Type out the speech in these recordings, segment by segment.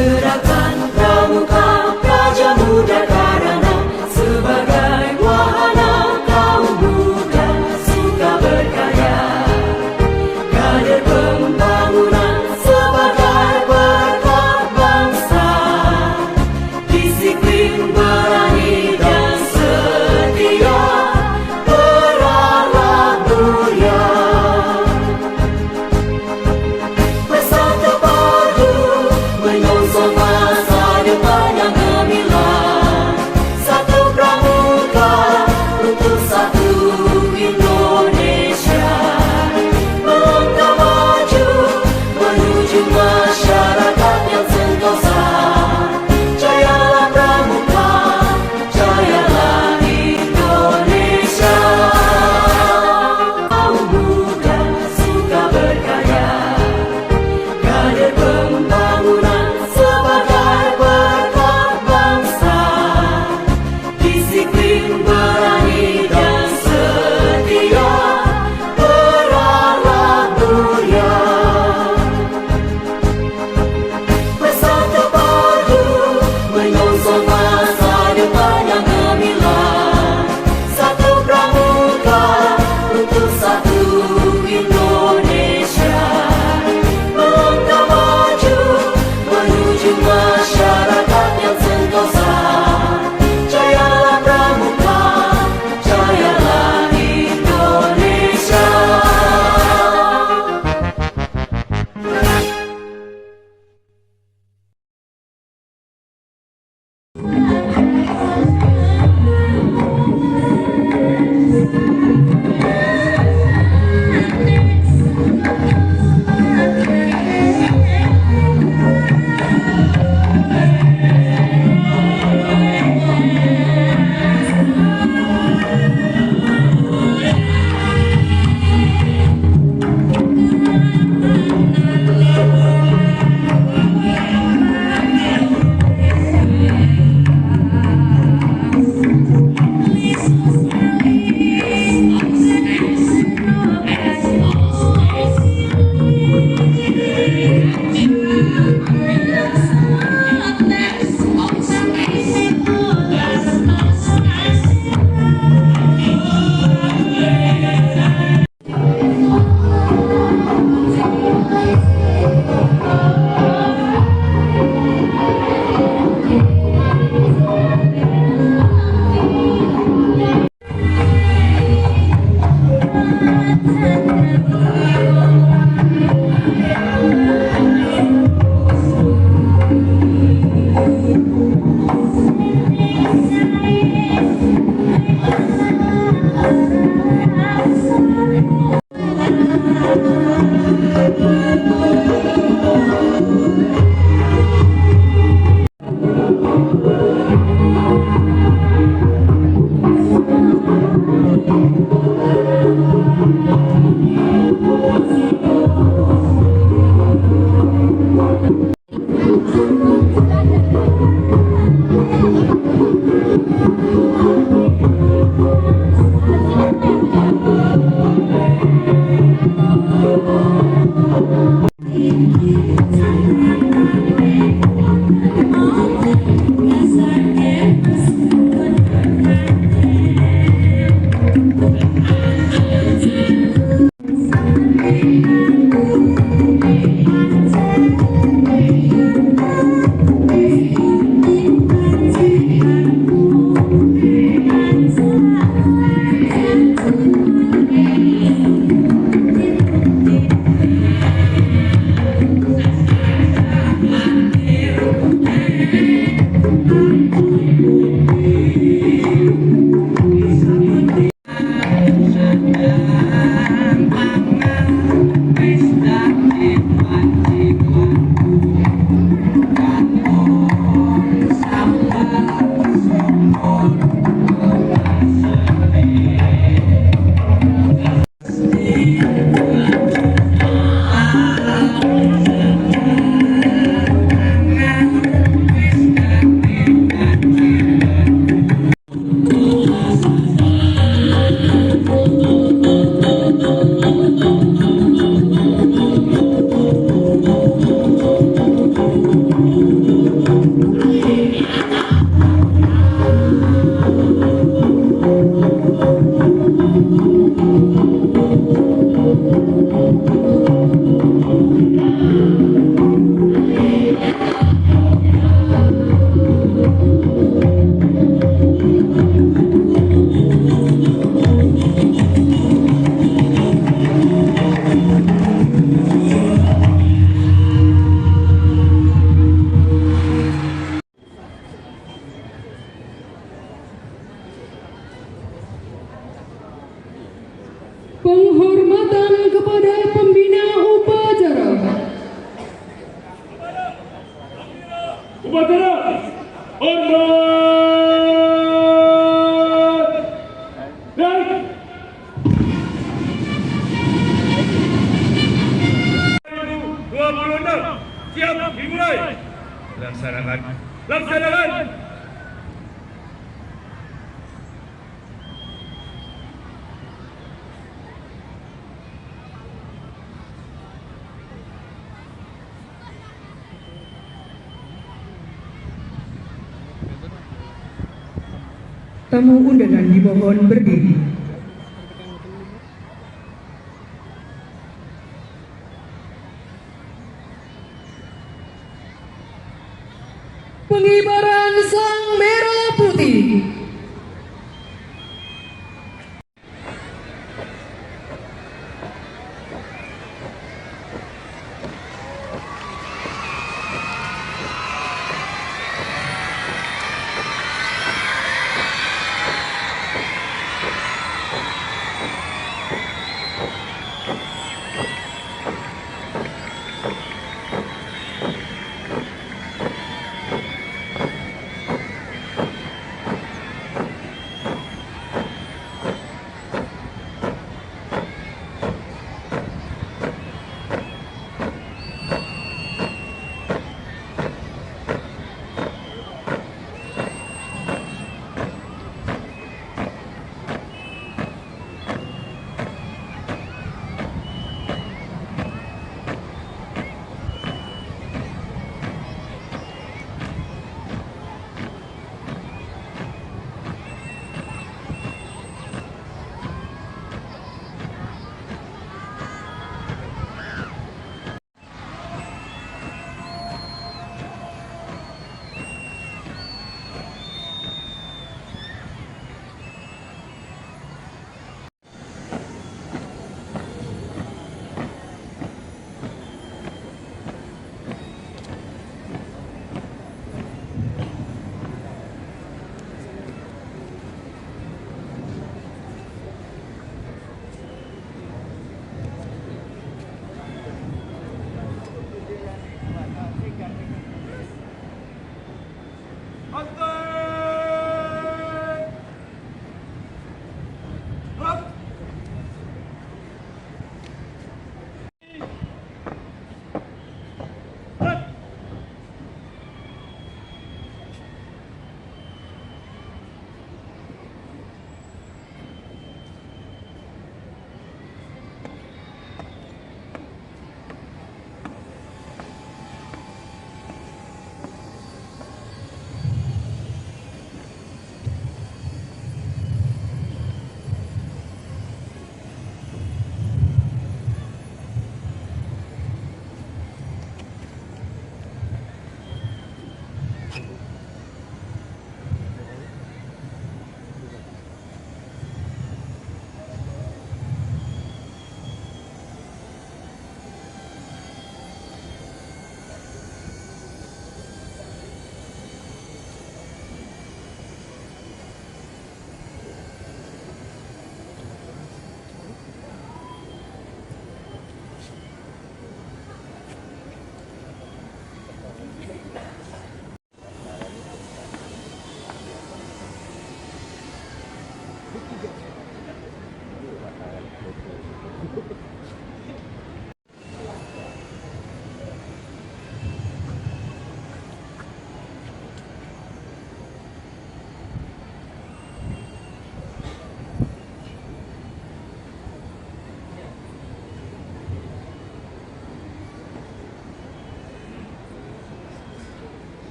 Gerakan Pramuka Praja Muda Karana sebagai wahana kaum muda suka berkarya. Kader pembangunan sebagai berkat bangsa, disiplin berani dan setia, berahlak mulia. Bersatu padu menyongsong masa depan yang gemilang. Satu pramuka untuk satu Indonesia, melangkah maju menuju masyarakat yang sentosa. Jayalah pramuka, jayalah Indonesia. Kaum muda suka berkarya. Kader pembangunan sebagai berkat bangsa, disiplin berani dan setia, berahlak mulia. Bersatu padu menyongsong masa depan yang gemilang. Satu pramuka untuk satu Indonesia, melangkah maju menuju masyarakat yang sentosa. Jayalah pramuka, jayalah Indonesia. Siap, dimulai. Laksanakan. Laksanakan. Tamu undangan dimohon berdiri. Pengibaran Sang Merah Putih.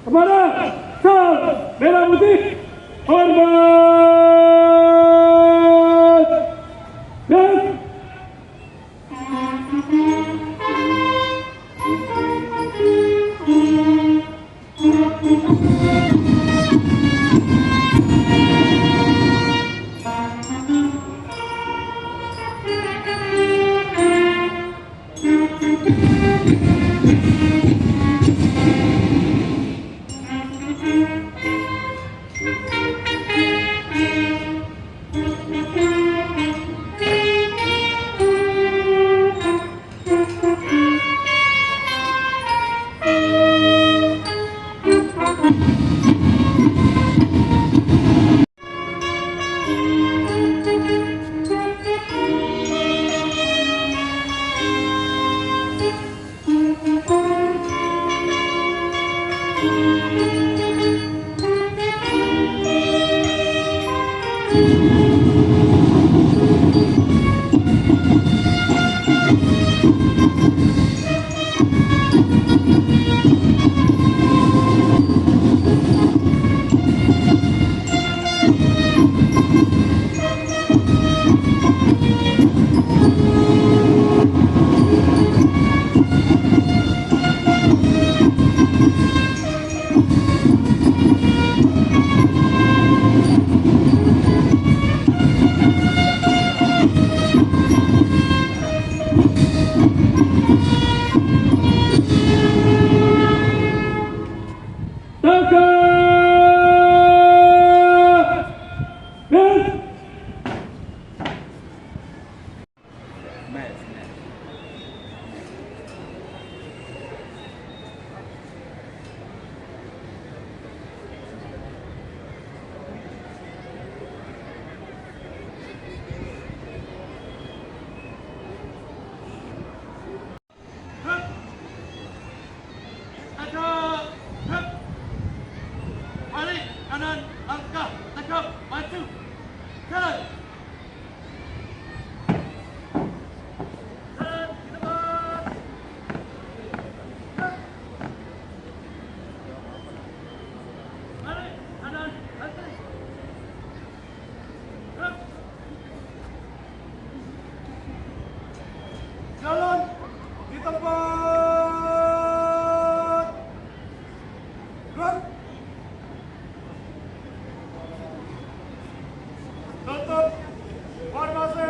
Kepada Sang Merah Putih, hormat dan Balik kanan, langkah, tegap, maju, jalan. Jalan, di depan. Balik kanan, langkah. Jalan di tempat. Gerak. Tutup formasi.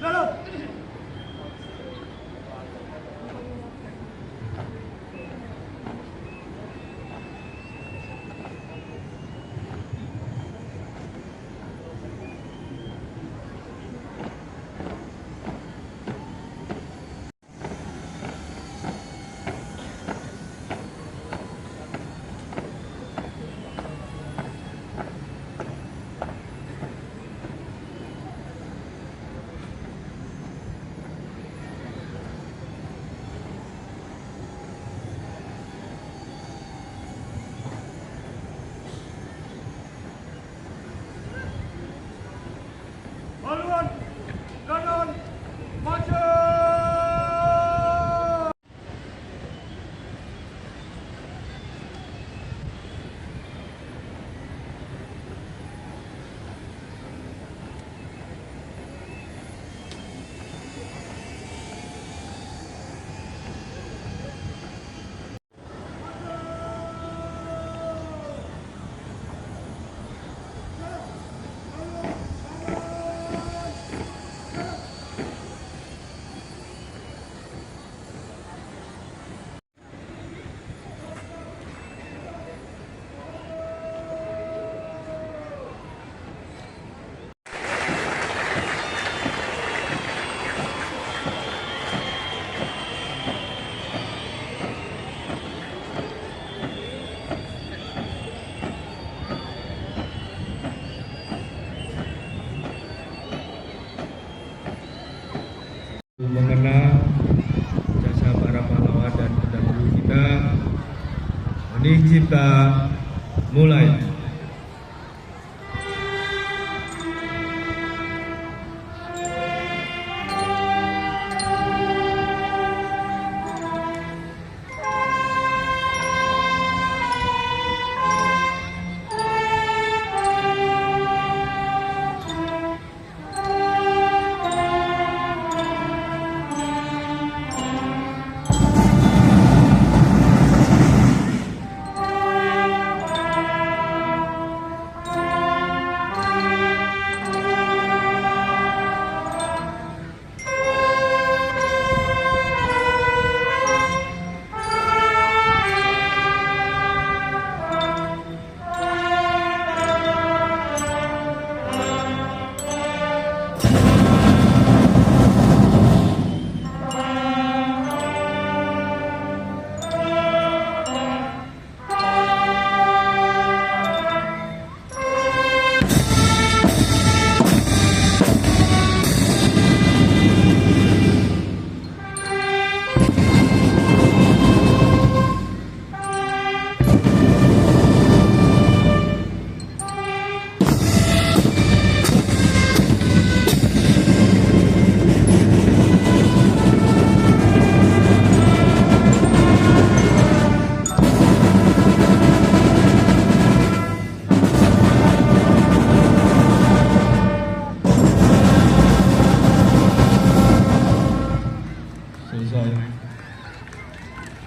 Jalan. Haluan, kanan, maju. Mengenang jasa para pahlawan dan pendahulu kita. Hening cipta mulai.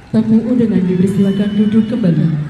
Tamu undangan dipersilakan duduk kembali.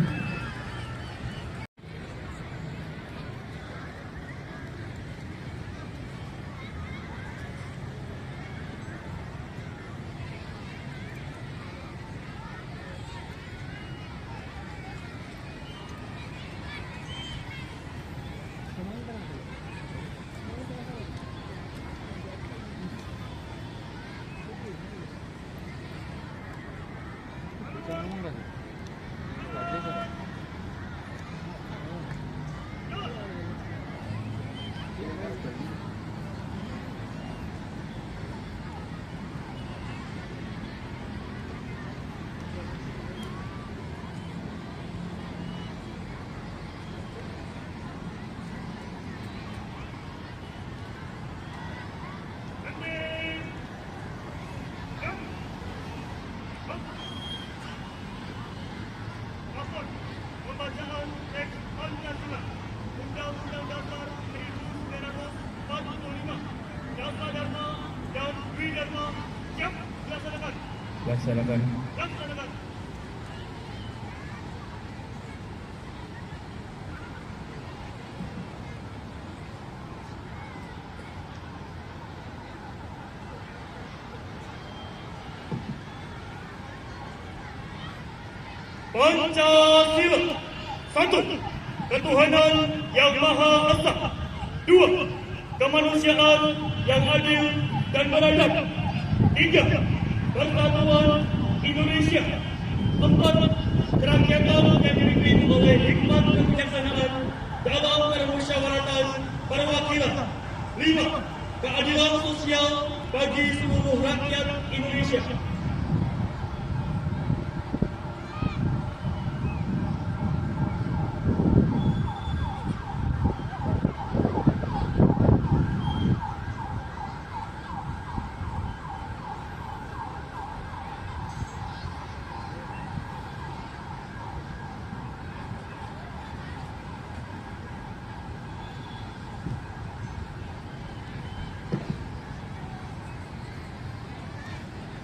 Pembacaan teks Pancasila Undang-Undang Dasar 1945 Jasa Dharma dan Widharma siap dilaksanakan. Laksanakan. Laksanakan. Pancasila. 1. Ketuhanan yang Maha Esa. 2. Kemanusiaan yang adil dan beradab. 3. Persatuan Indonesia. 4. Kerakyatan yang dipimpin oleh hikmat kebijaksanaan dalam permusyawaratan perwakilan. 5. Keadilan sosial bagi seluruh rakyat Indonesia.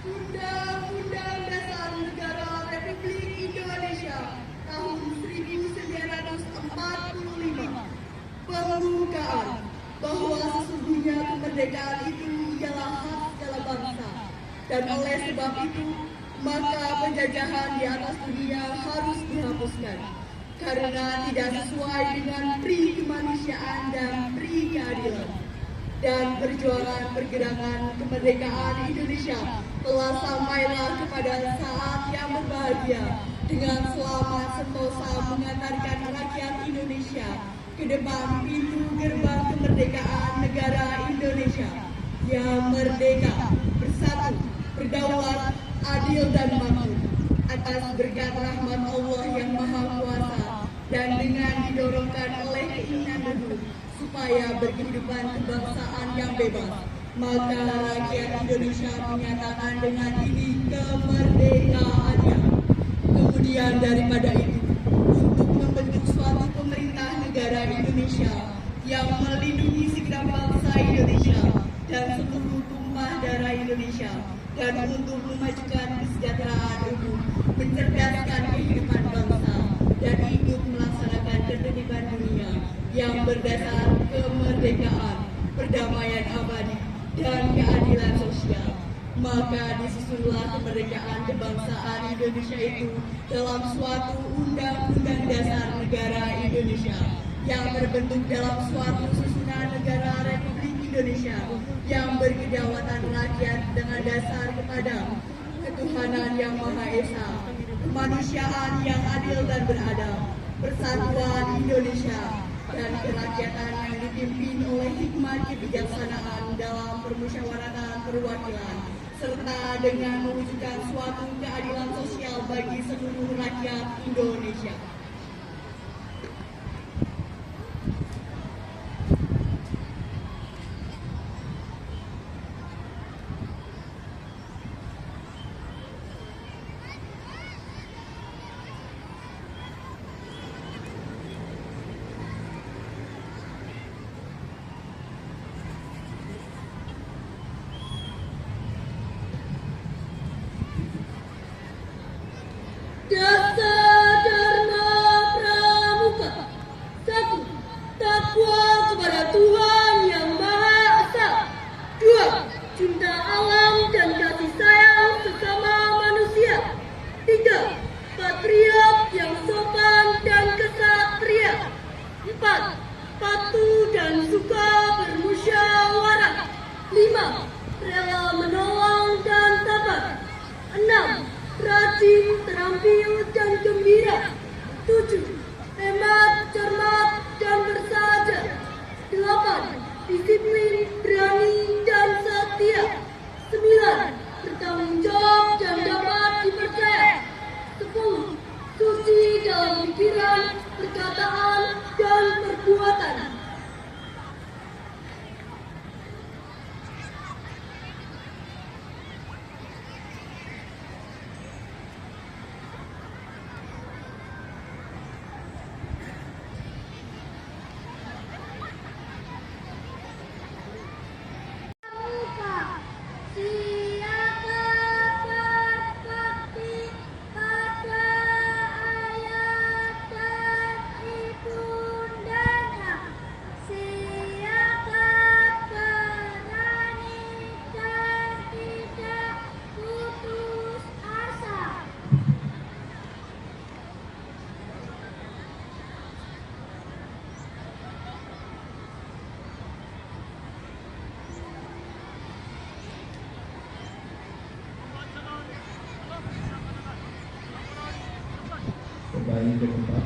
Undang-Undang Dasar Negara Republik Indonesia tahun 1945. Pembukaan bahwa sesungguhnya kemerdekaan itu ialah hak segala bangsa, dan oleh sebab itu maka penjajahan di atas dunia harus dihapuskan karena tidak sesuai dengan pri kemanusiaan dan pri keadilan. Dan perjuangan pergerakan kemerdekaan Indonesia telah sampailah kepada saat yang berbahagia dengan selamat sentosa mengantarkan rakyat Indonesia ke depan pintu gerbang kemerdekaan negara Indonesia yang merdeka, bersatu, berdaulat, adil dan makmur atas berkat rahmat Allah yang Maha Kuasa dan dengan didorongkan oleh keinginan luhur supaya berkehidupan kebangsaan yang bebas, maka rakyat Indonesia menyatakan dengan ini kemerdekaannya. Kemudian daripada itu, untuk membentuk suatu pemerintah negara Indonesia yang melindungi segenap bangsa Indonesia dan seluruh tumpah darah Indonesia, dan untuk memajukan kesejahteraan umum, mencerdaskan kehidupan bangsa, dan ikut melaksanakan ketertiban dunia yang berdasar kemerdekaan, perdamaian abadi, dan keadilan sosial. Maka disusunlah kemerdekaan kebangsaan Indonesia itu dalam suatu Undang-Undang Dasar Negara Indonesia yang terbentuk dalam suatu susunan negara Republik Indonesia yang berkedaulatan rakyat dengan dasar kepada ketuhanan yang Maha Esa, kemanusiaan yang adil dan beradab, persatuan Indonesia, dan kerakyatan yang dipimpin oleh hikmat kebijaksanaan dalam permusyawaratan perwakilan, serta dengan mewujudkan suatu keadilan sosial bagi seluruh rakyat Indonesia. 1. Takwa kepada Tuhan Yang Maha Esa. 2. Cinta alam dan kasih sayang sesama manusia. 3. Patriot yang sopan dan kesatria. 4. Patuh dan suka bermusyawarah. 5. Rela menolong dan sabar. 6. Rajin, terampil dan gembira. 7. Hemat, cermat dan bersahaja. 8. Disiplin, berani dan setia. 9. Bertanggung jawab dan dapat dipercaya. 10. Suci dalam pikiran, perkataan, dan perbuatan. Kembali ke tempat.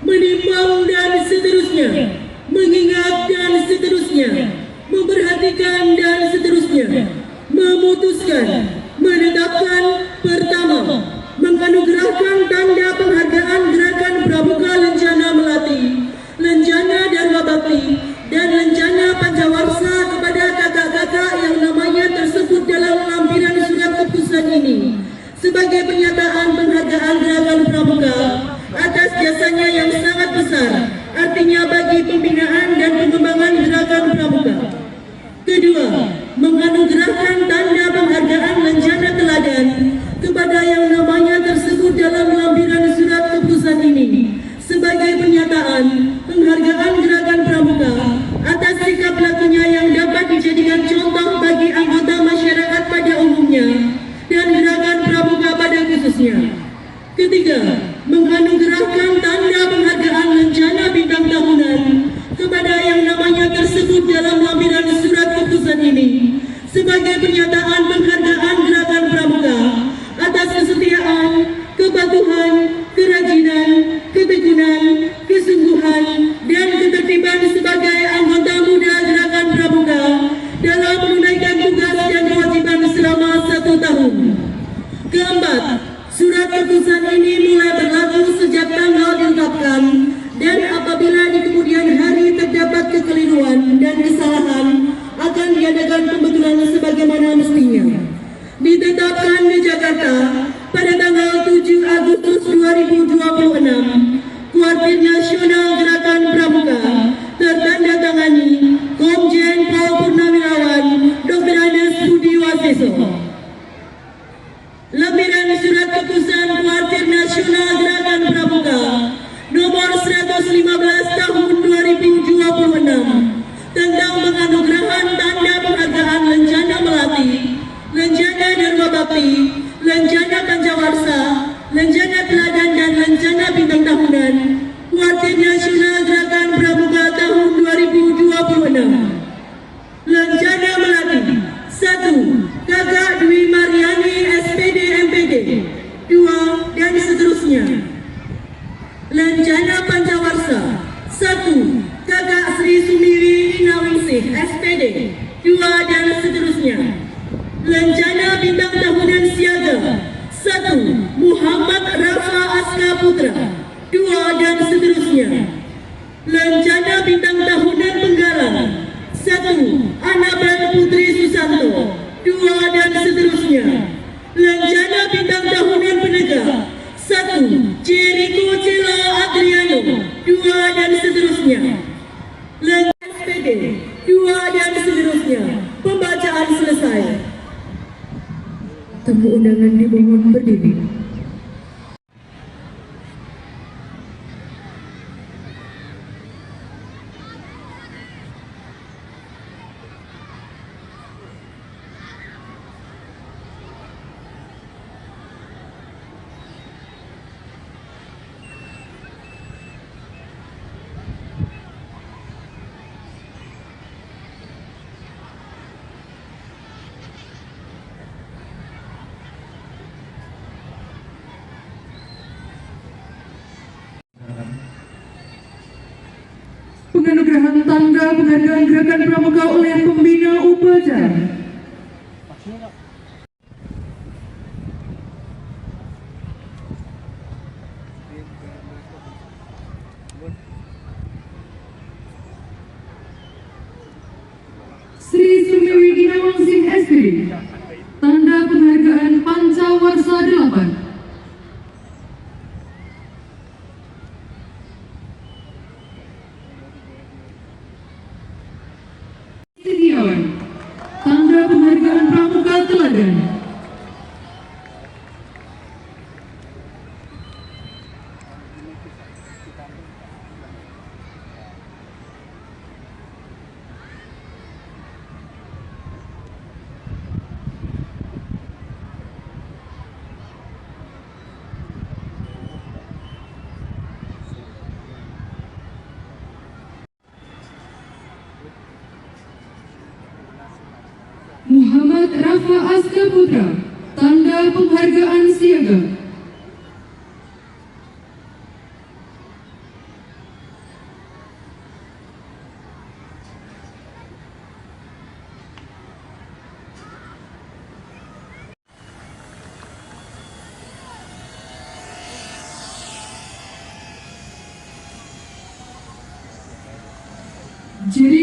Menimbang dan seterusnya, mengingat dan seterusnya, memperhatikan dan seterusnya, memutuskan, menetapkan. Pertama, menganugerahkan tanda penghargaan Gerakan Pramuka Lencana Melati, Lencana Dharma Bakti, dan Lencana Pancawarsa kepada kakak-kakak yang namanya tersebut dalam lampiran surat keputusan ini sebagai pernyataan penghargaan Gerakan Pramuka atas jasanya yang sangat besar, artinya bagi pembinaan dan pengembangan Gerakan Pramuka. Kedua, menganugerahkan tanda penghargaan Lencana Teladan kepada yang namanya tersebut dalam lampiran surat keputusan ini sebagai pernyataan penghargaan Gerakan Pramuka atas sikap lakunya yang dapat dijadikan contoh bagi anggota masyarakat pada umumnya dan Gerakan Pramuka pada khususnya. Ketiga, menganugerahkan tanda penghargaan Lencana Bintang Tahunan kepada yang namanya tersebut dalam lampiran surat keputusan ini sebagai pernyataan penghargaan Gerakan Pramuka atas kesetiaan, kepatuhan, kerajinan, ketekunan, kesungguhan, dan ketertiban sebagai anggota muda Gerakan Pramuka dalam menunaikan tugas dan kewajiban selama 1 tahun. Keempat, surat keputusan ini mulai berlaku sejak tanggal ditetapkan, dan apabila di kemudian hari terdapat kekeliruan dan kesalahan akan diadakan pembetulan sebagaimana mestinya. Ditetapkan di Jakarta pada tanggal 7 Agustus 2026, Kuartir Nasional Gerakan Pramuka tertanda tangani Komjen Pol Purnawirawan Dr. Andes Budi Waseso. Lampiran surat keputusan Kuartir Nasional Gerakan Pramuka nomor 115 tahun 2026 tentang penganugerahan tanda penghargaan Lencana Melati, Lencana Dharma Bakti, Lencana Pancawarsa, Lencana Teladan, dan Lencana Bintang Tahunan Kuartir Nasional Gerakan Pramuka tahun 2026. Lencana Melati. 1. Kakak Dwi Mariani SPD MPD. 2. Dan seterusnya. Lencana Pancawarsa. 1. Kakak Sri Sumiwi Inawingsih SPD. 2. Dan seterusnya. Lencana Bintang Tahunan Siaga. 1. Muhammad Rafa Aska Putra. 2. Dan seterusnya. Lencana Bintang Tahunan Pengganti 2 dan seterusnya. Pembacaan selesai. Tamu undangan dimohon berdiri. Penganugerahan tanda penghargaan gerakan pramuka oleh pembina upacara. Sri Sumiwi Gunawangsih SPD, tanda penghargaan Pancawarsa 8. Tanda penghargaan pramuka teladan. Muhammad Rafa Aska Putra, tanda penghargaan siaga. Jadi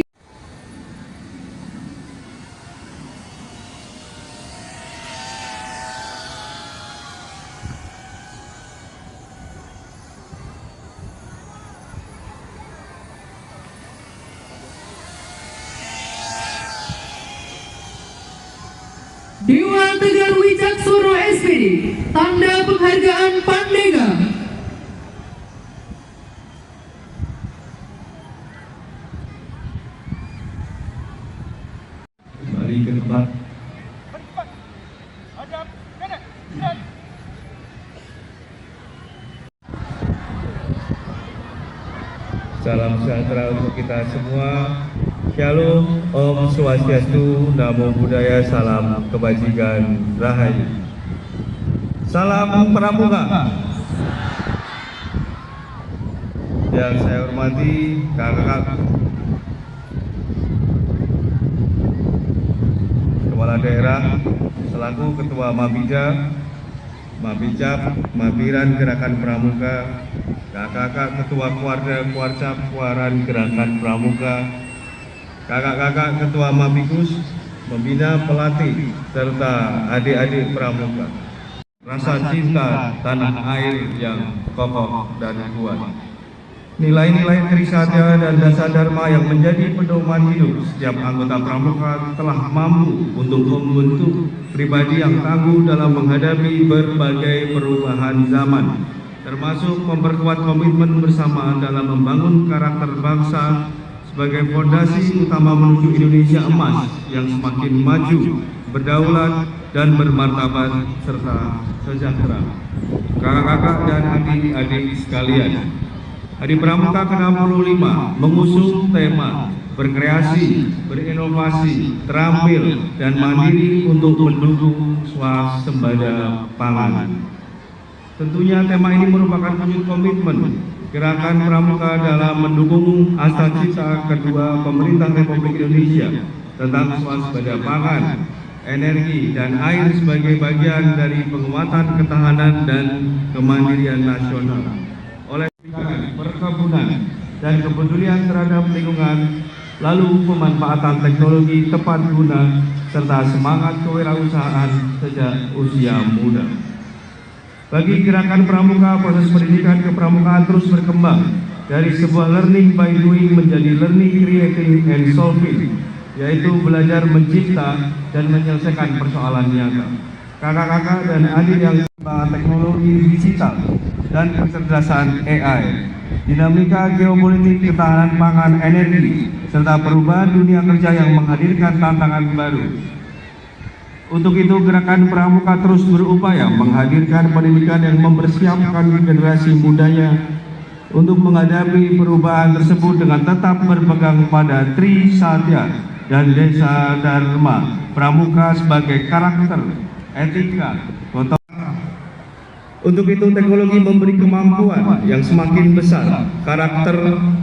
Dewa Tegar Wicaksono SPD, tanda penghargaan Pandega. Kembali ke tempat. Hadap kanan. Dan Salam sejahtera untuk kita semua. Shalom, Om Swastiastu, Namo Buddhaya, salam kebajikan, rahayu. Salam pramuka. Yang saya hormati kakak-kakak Kepala Daerah selaku Ketua Mabija, Mabicap, Mabiran Gerakan Pramuka, kakak-kakak Ketua Kuarcap, Kuaran Gerakan Pramuka, kakak-kakak Ketua Mabikus, Pembina Pelatih, serta adik-adik Pramuka. Rasa cinta tanah air yang kokoh dan kuat. Nilai-nilai Trisatya dan Dasar Dharma yang menjadi pedoman hidup setiap anggota Pramuka telah mampu untuk membentuk pribadi yang tangguh dalam menghadapi berbagai perubahan zaman, termasuk memperkuat komitmen bersama dalam membangun karakter bangsa sebagai fondasi utama menuju Indonesia emas yang semakin maju, berdaulat, dan bermartabat serta sejahtera. Kakak-kakak dan adik-adik sekalian, Hari Pramuka ke-65 mengusung tema berkreasi, berinovasi, terampil, dan mandiri untuk mendukung swasembada pangan. Tentunya tema ini merupakan wujud komitmen Gerakan Pramuka dalam mendukung Asacita kedua Pemerintah Republik Indonesia tentang swasembada pangan, energi, dan air sebagai bagian dari penguatan ketahanan dan kemandirian nasional. Oleh perkebunan dan kepedulian terhadap lingkungan, lalu pemanfaatan teknologi tepat guna, serta semangat kewirausahaan sejak usia muda. Bagi Gerakan Pramuka, proses pendidikan kepramukaan terus berkembang dari sebuah learning by doing menjadi learning creating and solving, yaitu belajar mencipta dan menyelesaikan persoalan nyata. Kakak-kakak dan adik yang teknologi digital dan kecerdasan AI, dinamika geopolitik, ketahanan pangan, energi, serta perubahan dunia kerja yang menghadirkan tantangan baru. Untuk itu, Gerakan Pramuka terus berupaya menghadirkan pendidikan yang mempersiapkan generasi mudanya untuk menghadapi perubahan tersebut dengan tetap berpegang pada Tri Satya dan Desa Dharma Pramuka sebagai karakter, etika, gotong. Untuk itu, teknologi memberi kemampuan yang semakin besar, karakter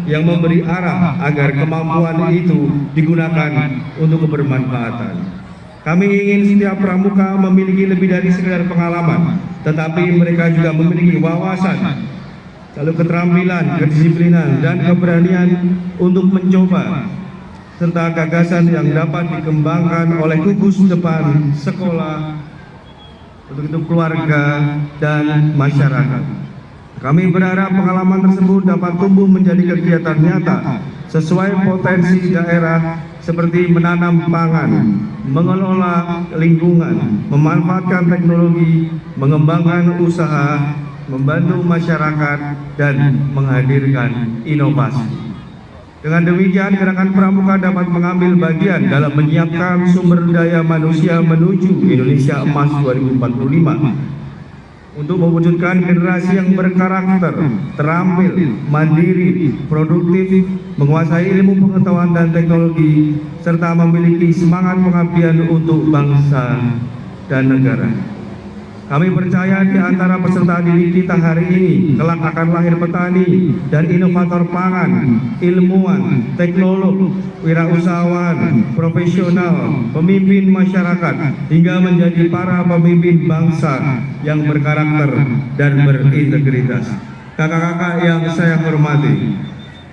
yang memberi arah agar kemampuan itu digunakan untuk kebermanfaatan. Kami ingin setiap pramuka memiliki lebih dari sekedar pengalaman, tetapi mereka juga memiliki wawasan, lalu keterampilan, kedisiplinan, dan keberanian untuk mencoba, serta gagasan yang dapat dikembangkan oleh gugus depan sekolah, untuk itu keluarga dan masyarakat. Kami berharap pengalaman tersebut dapat tumbuh menjadi kegiatan nyata sesuai potensi daerah, seperti menanam pangan, mengelola lingkungan, memanfaatkan teknologi, mengembangkan usaha, membantu masyarakat, dan menghadirkan inovasi. Dengan demikian, Gerakan Pramuka dapat mengambil bagian dalam menyiapkan sumber daya manusia menuju Indonesia Emas 2045 untuk mewujudkan generasi yang berkarakter, terampil, mandiri, produktif, menguasai ilmu pengetahuan dan teknologi, serta memiliki semangat pengabdian untuk bangsa dan negara. Kami percaya di antara peserta didik kita hari ini kelak akan lahir petani dan inovator pangan, ilmuwan, teknolog, wirausahawan, profesional, pemimpin masyarakat, hingga menjadi para pemimpin bangsa yang berkarakter dan berintegritas. Kakak-kakak yang saya hormati,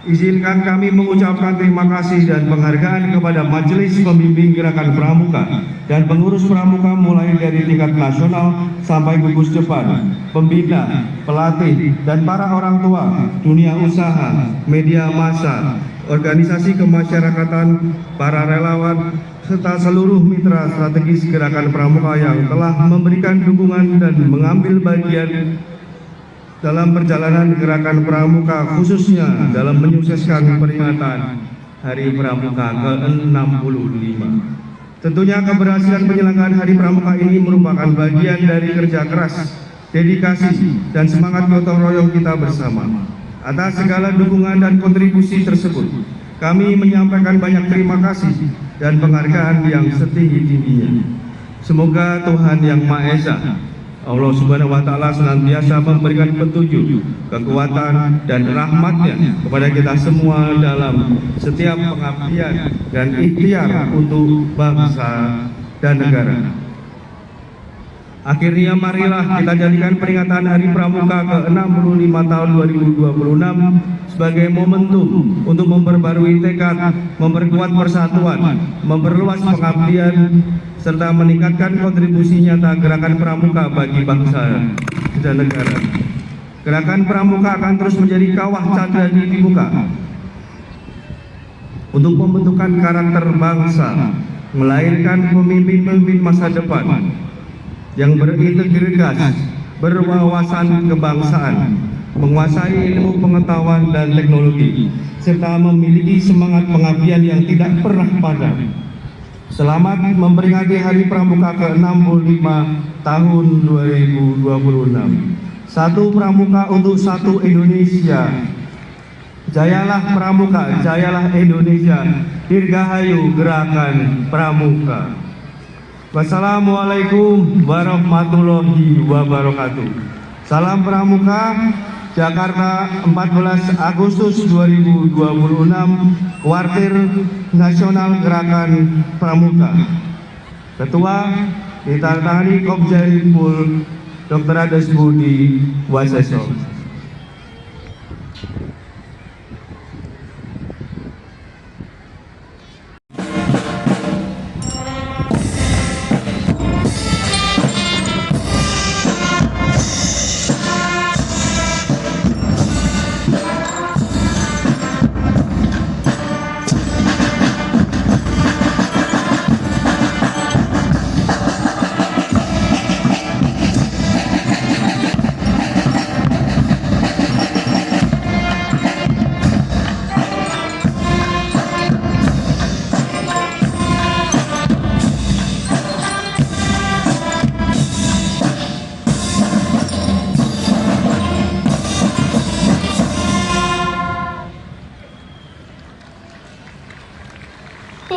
izinkan kami mengucapkan terima kasih dan penghargaan kepada Majelis Pembimbing Gerakan Pramuka dan pengurus Pramuka mulai dari tingkat nasional sampai gugus depan, pembina, pelatih, dan para orang tua, dunia usaha, media massa, organisasi kemasyarakatan, para relawan, serta seluruh mitra strategis Gerakan Pramuka yang telah memberikan dukungan dan mengambil bagian dalam perjalanan Gerakan Pramuka, khususnya dalam menyukseskan peringatan Hari Pramuka ke-65. Tentunya keberhasilan penyelenggaraan Hari Pramuka ini merupakan bagian dari kerja keras, dedikasi, dan semangat gotong royong kita bersama. Atas segala dukungan dan kontribusi tersebut, kami menyampaikan banyak terima kasih dan penghargaan yang setinggi-tingginya. Semoga Tuhan Yang Maha Esa, Allah Subhanahu wa Ta'ala, senantiasa memberikan petunjuk, kekuatan, dan rahmat-Nya kepada kita semua dalam setiap pengabdian dan ikhtiar untuk bangsa dan negara. Akhirnya marilah kita jadikan peringatan Hari Pramuka ke-65 tahun 2026 sebagai momentum untuk memperbarui tekad, memperkuat persatuan, memperluas pengabdian, serta meningkatkan kontribusi nyata Gerakan Pramuka bagi bangsa dan negara. Gerakan Pramuka akan terus menjadi kawah candra di muka untuk pembentukan karakter bangsa, melahirkan pemimpin-pemimpin masa depan yang berintegritas, berwawasan kebangsaan, menguasai ilmu pengetahuan dan teknologi, serta memiliki semangat pengabdian yang tidak pernah padam. Selamat memperingati Hari Pramuka ke-65 tahun 2026. Satu Pramuka untuk satu Indonesia. Jayalah Pramuka, jayalah Indonesia. Dirgahayu Gerakan Pramuka. Wassalamualaikum warahmatullahi wabarakatuh. Salam Pramuka, Jakarta, 14 Agustus 2026, Kuartir Nasional Gerakan Pramuka. Ketua ditandatangani Komjaimpul Dr. Ades Budi Waseso.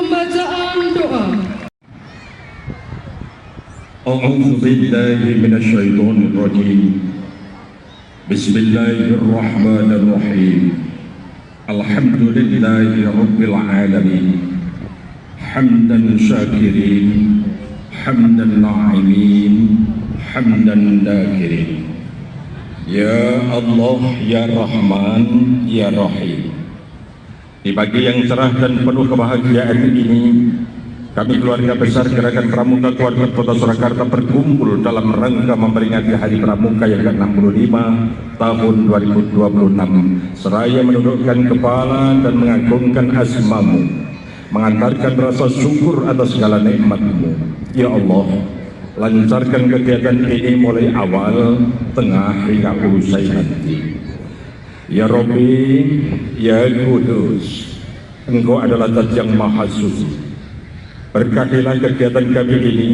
pembacaan doa. أعوذ بالله من الشيطان الرجيم بسم الله الرحمن الرحيم الحمد لله رب العالمين حمدا شاكرين حمدا ناعمين حمدا ذاكرين يا الله يا رحمن يا رحيم. Di pagi yang cerah dan penuh kebahagiaan ini, kami keluarga besar Gerakan Pramuka Keluarga Kota Surakarta berkumpul dalam rangka memperingati Hari Pramuka yang ke-65 tahun 2026, seraya menundukkan kepala dan mengagungkan asmamu, mengantarkan rasa syukur atas segala nikmat-Mu. Ya Allah, lancarkan kegiatan ini mulai awal, tengah hingga usai nanti. Ya Rabbi, Ya Kudus, Engkau adalah Zat yang Maha Suci. Berkahilah kegiatan kami ini,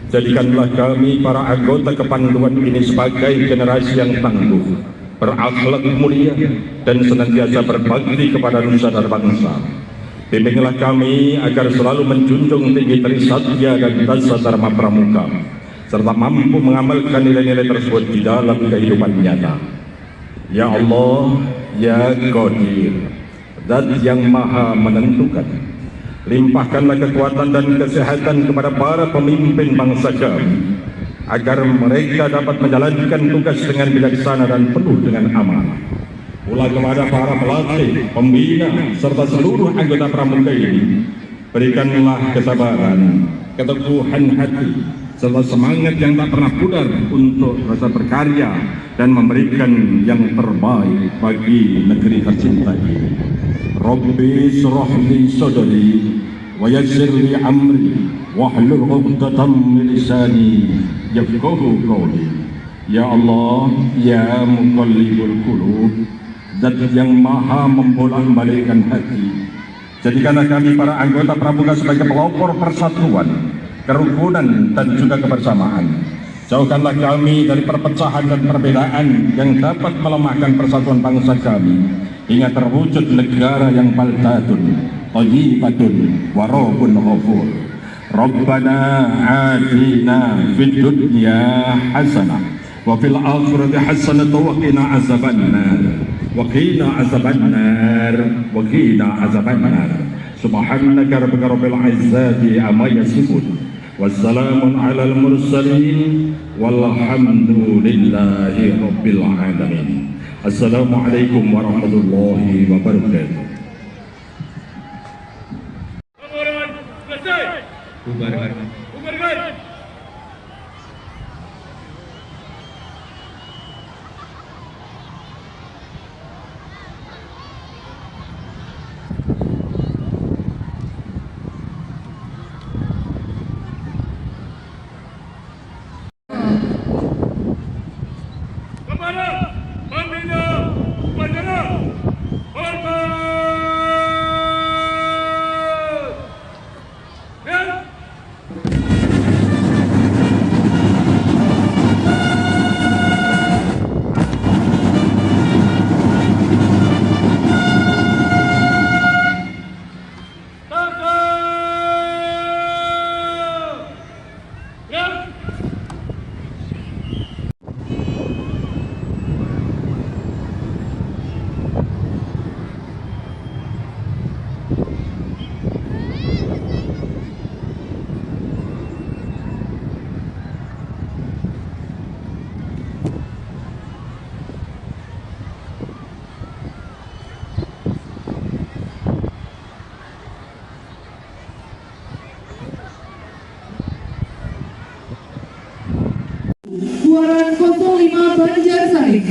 jadikanlah kami para anggota kepanduan ini sebagai generasi yang tangguh, berakhlak mulia, dan senantiasa berbakti kepada nusa dan bangsa. Bimbinglah kami agar selalu menjunjung tinggi trisatya dan tasa dharma pramuka, serta mampu mengamalkan nilai-nilai tersebut di dalam kehidupan nyata. Ya Allah, Ya Qadir, Zat yang Maha menentukan, limpahkanlah kekuatan dan kesehatan kepada para pemimpin bangsa kami, agar mereka dapat menjalankan tugas dengan bijaksana dan penuh dengan amanah. Pula kepada para pelatih, pembina, serta seluruh anggota pramuka ini, berikanlah kesabaran, keteguhan hati, serta semangat yang tak pernah pudar untuk rasa berkarya dan memberikan yang terbaik bagi negeri tercinta ini. Rabbi shrah li sadri wa yassir li amri wahlul 'uqdatam min lisani yafqahu qawli. Ya Allah, Ya Muqallibul Qulub, Zat yang Maha membolak-balikkan hati, jadikanlah kami para anggota pramuka sebagai pelopor persatuan, kerukunan dan juga kebersamaan. Jauhkanlah kami dari perpecahan dan perbedaan yang dapat melemahkan persatuan bangsa kami, hingga terwujud negara yang baldatun, thayyibatun, warabun ghafur. Rabbana atina fid dunya hasanah wa fil akhirati hasanah wa qina azabannar wa qina azabannar wa qina azabannar. Subhanaka rabbika rabbil izzati amma yasifun. Wassalamun alal mursalin walhamdulillahi rabbil alamin. Assalamualaikum warahmatullahi wabarakatuh. Laporan selesai. Bubarkan. Bubarkan. Kepada pembina upacara, hormat. Dan Kuaran 05 Banjarsari.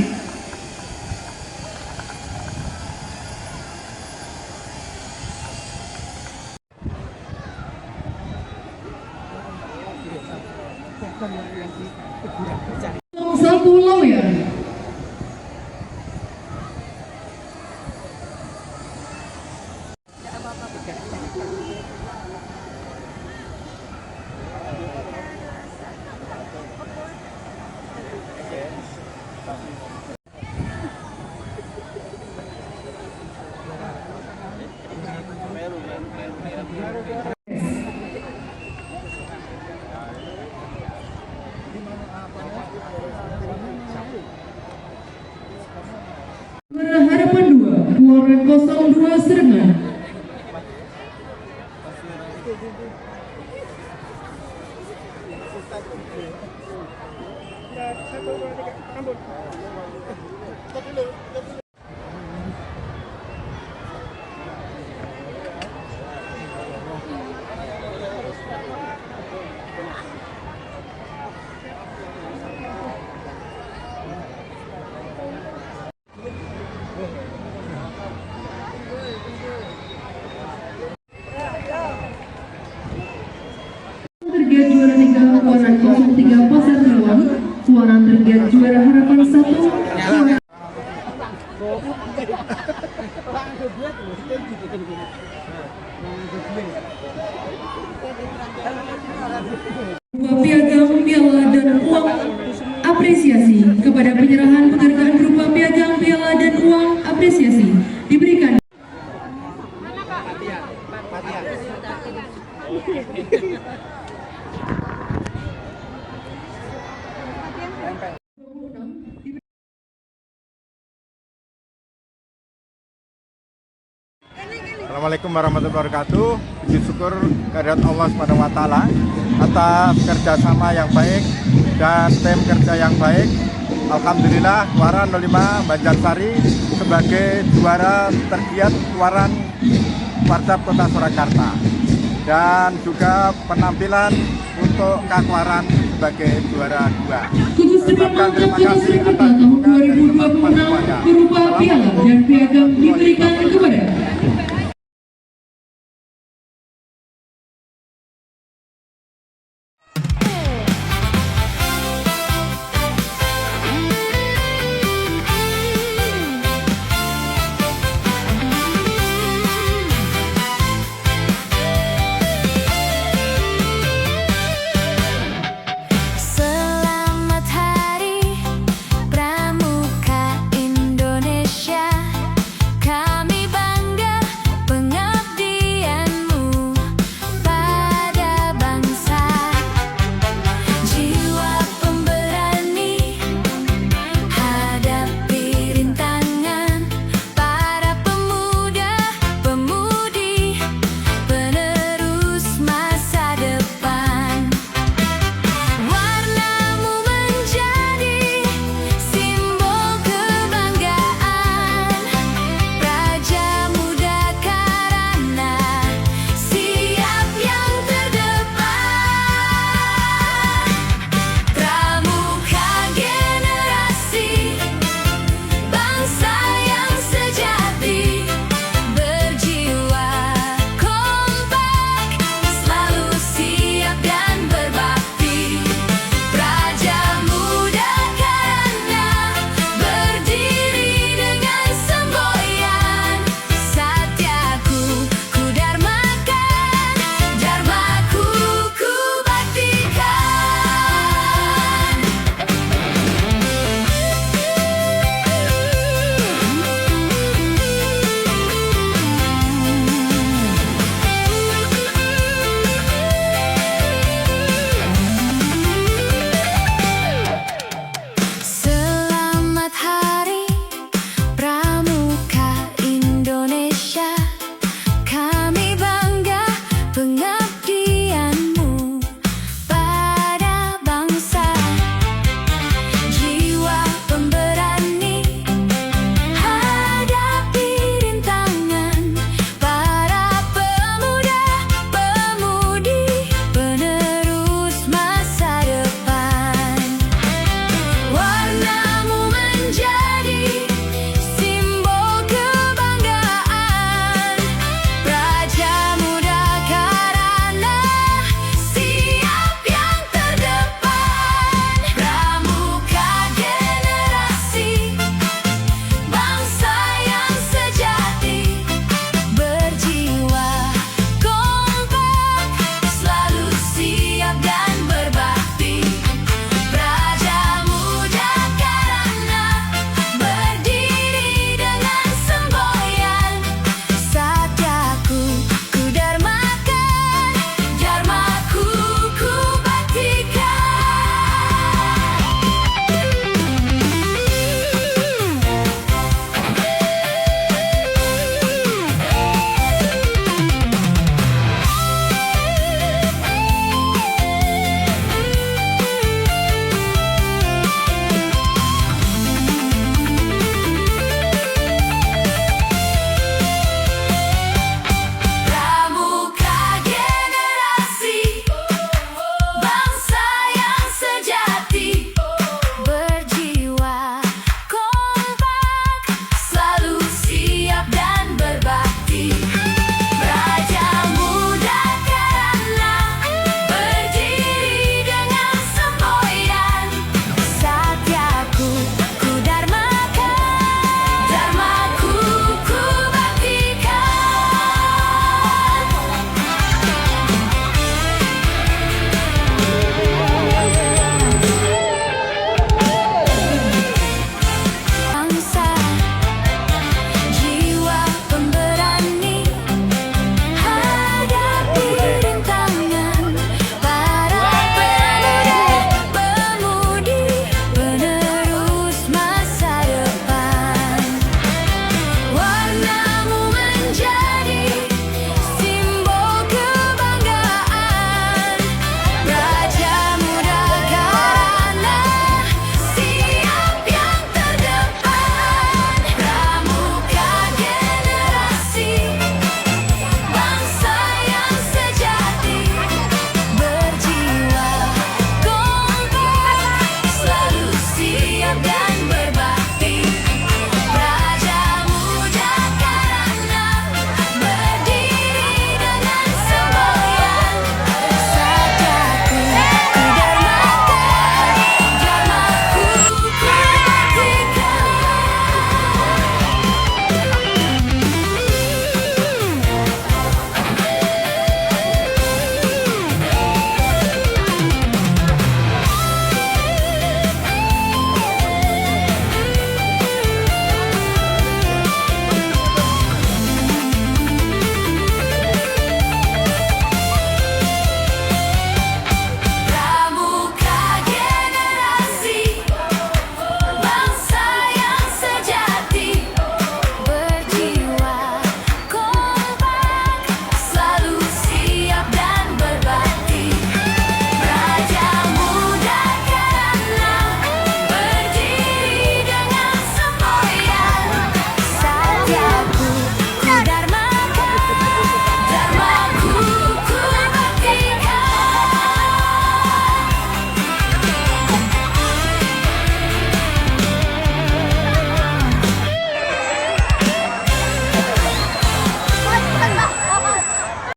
Satu Lawyer. Tergiat juara 3 Warna 03 Pasar Teruang, Suara tergiat juara Harapan 1 piagam, piala, dan uang apresiasi. Kepada penyerahan penghargaan berupa piagam, piala, dan uang apresiasi diberikan. Assalamualaikum warahmatullahi wabarakatuh. Puji syukur kehadirat Allah Subhanahu wa taala atas kerjasama yang baik dan tim kerja yang baik. Alhamdulillah Waran 05 Banjarsari sebagai juara tergiat Waran Warcap Kota Surakarta. Dan juga penampilan untuk Kakwaran sebagai juara 2. Khusus terima kasih atas tahun 2026 berupa piala dan piagam diberikan kepada